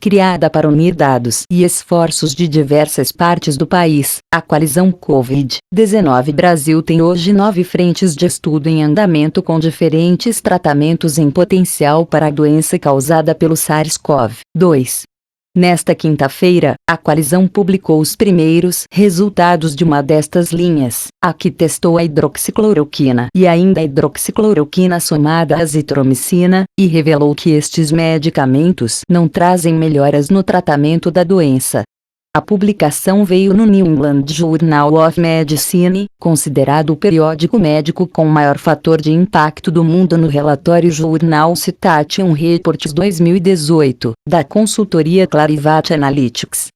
Criada para unir dados e esforços de diversas partes do país, a coalizão Covid-19 Brasil tem hoje 9 frentes de estudo em andamento com diferentes tratamentos em potencial para a doença causada pelo SARS-CoV-2. Nesta quinta-feira, a coalizão publicou os primeiros resultados de uma destas linhas, a que testou a hidroxicloroquina e ainda a hidroxicloroquina somada à azitromicina, e revelou que estes medicamentos não trazem melhoras no tratamento da doença. A publicação veio no New England Journal of Medicine, considerado o periódico médico com maior fator de impacto do mundo no relatório Journal Citation Reports 2018, da consultoria Clarivate Analytics.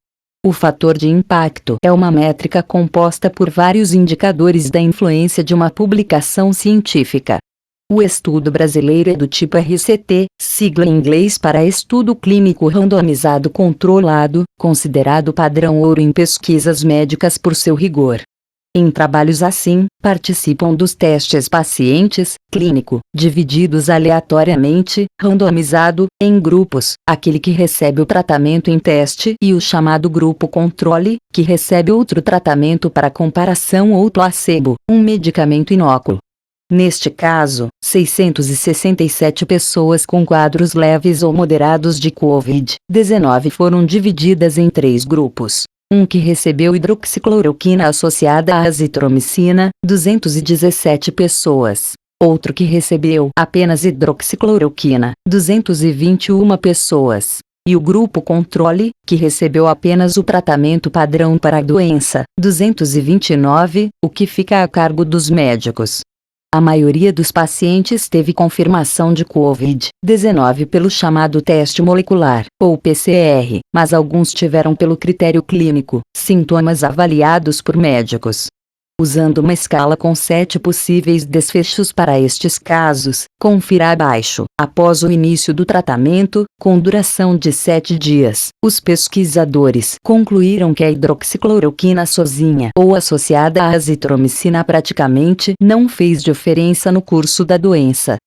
O fator de impacto é uma métrica composta por vários indicadores da influência de uma publicação científica. O estudo brasileiro é do tipo RCT, sigla em inglês para Estudo Clínico Randomizado Controlado, considerado padrão ouro em pesquisas médicas por seu rigor. Em trabalhos assim, participam dos testes pacientes, clínico, divididos aleatoriamente, randomizado, em grupos, aquele que recebe o tratamento em teste e o chamado grupo controle, que recebe outro tratamento para comparação ou placebo, um medicamento inócuo. Neste caso, 667 pessoas com quadros leves ou moderados de Covid-19 foram divididas em 3 grupos. Um que recebeu hidroxicloroquina associada à azitromicina, 217 pessoas. Outro que recebeu apenas hidroxicloroquina, 221 pessoas. E o grupo controle, que recebeu apenas o tratamento padrão para a doença, 229, o que fica a cargo dos médicos. A maioria dos pacientes teve confirmação de Covid-19 pelo chamado teste molecular, ou PCR, mas alguns tiveram pelo critério clínico, sintomas avaliados por médicos. Usando uma escala com 7 possíveis desfechos para estes casos, confira abaixo. Após o início do tratamento, com duração de 7 dias, os pesquisadores concluíram que a hidroxicloroquina sozinha ou associada à azitromicina praticamente não fez diferença no curso da doença.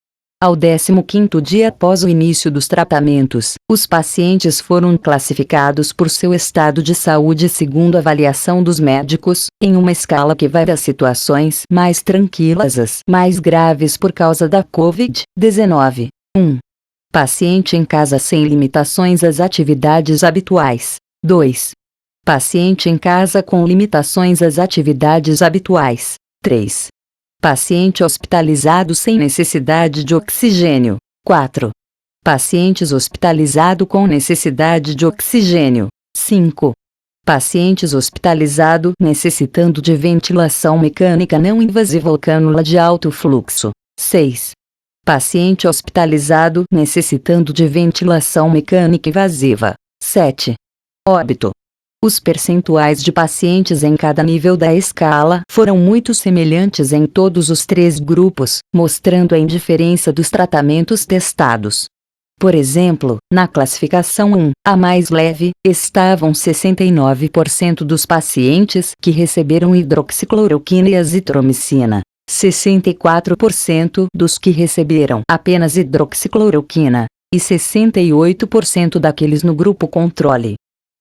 Ao 15º dia após o início dos tratamentos, os pacientes foram classificados por seu estado de saúde segundo a avaliação dos médicos, em uma escala que vai das situações mais tranquilas às mais graves por causa da Covid-19. 1. Paciente em casa sem limitações às atividades habituais. 2. Paciente em casa com limitações às atividades habituais. 3. Paciente hospitalizado sem necessidade de oxigênio. 4. Pacientes hospitalizado com necessidade de oxigênio. 5. Pacientes hospitalizado necessitando de ventilação mecânica não invasiva ou cânula de alto fluxo. 6. Paciente hospitalizado necessitando de ventilação mecânica invasiva. 7. Óbito. Os percentuais de pacientes em cada nível da escala foram muito semelhantes em todos os 3 grupos, mostrando a indiferença dos tratamentos testados. Por exemplo, na classificação 1, a mais leve, estavam 69% dos pacientes que receberam hidroxicloroquina e azitromicina, 64% dos que receberam apenas hidroxicloroquina, e 68% daqueles no grupo controle.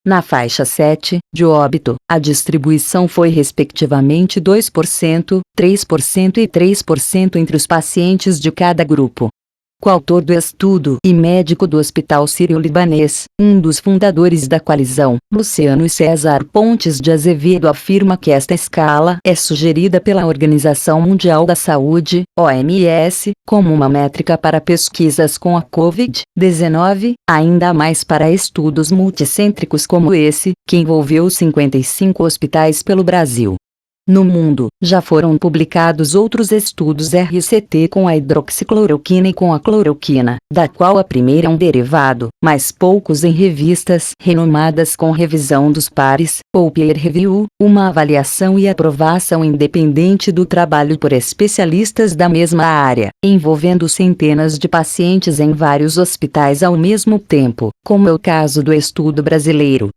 Na faixa 7, de óbito, a distribuição foi respectivamente 2%, 3% e 3% entre os pacientes de cada grupo. Coautor do estudo e médico do Hospital Sírio-Libanês, um dos fundadores da coalizão, Luciano César Pontes de Azevedo afirma que esta escala é sugerida pela Organização Mundial da Saúde, OMS, como uma métrica para pesquisas com a Covid-19, ainda mais para estudos multicêntricos como esse, que envolveu 55 hospitais pelo Brasil. No mundo, já foram publicados outros estudos RCT com a hidroxicloroquina e com a cloroquina, da qual a primeira é um derivado, mas poucos em revistas renomadas com revisão dos pares, ou peer review, uma avaliação e aprovação independente do trabalho por especialistas da mesma área, envolvendo centenas de pacientes em vários hospitais ao mesmo tempo, como é o caso do estudo brasileiro.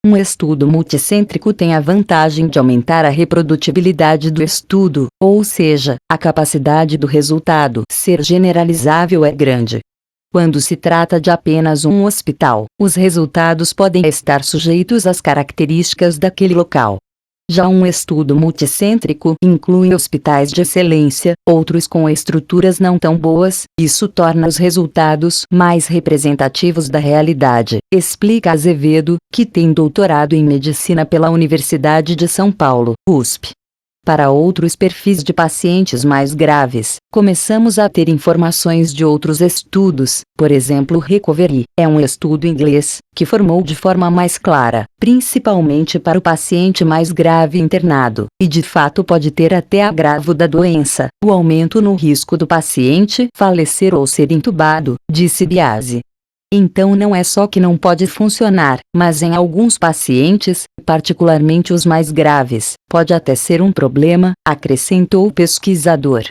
Um estudo multicêntrico tem a vantagem de aumentar a reprodutibilidade do estudo, ou seja, a capacidade do resultado ser generalizável é grande. Quando se trata de apenas um hospital, os resultados podem estar sujeitos às características daquele local. Já um estudo multicêntrico inclui hospitais de excelência, outros com estruturas não tão boas, isso torna os resultados mais representativos da realidade, explica Azevedo, que tem doutorado em medicina pela Universidade de São Paulo, USP. Para outros perfis de pacientes mais graves, começamos a ter informações de outros estudos, por exemplo, Recovery é um estudo inglês, que formou de forma mais clara, principalmente para o paciente mais grave internado, e de fato pode ter até agravo da doença, o aumento no risco do paciente falecer ou ser entubado, disse Biasi. Então não é só que não pode funcionar, mas em alguns pacientes, particularmente os mais graves, pode até ser um problema, acrescentou o pesquisador.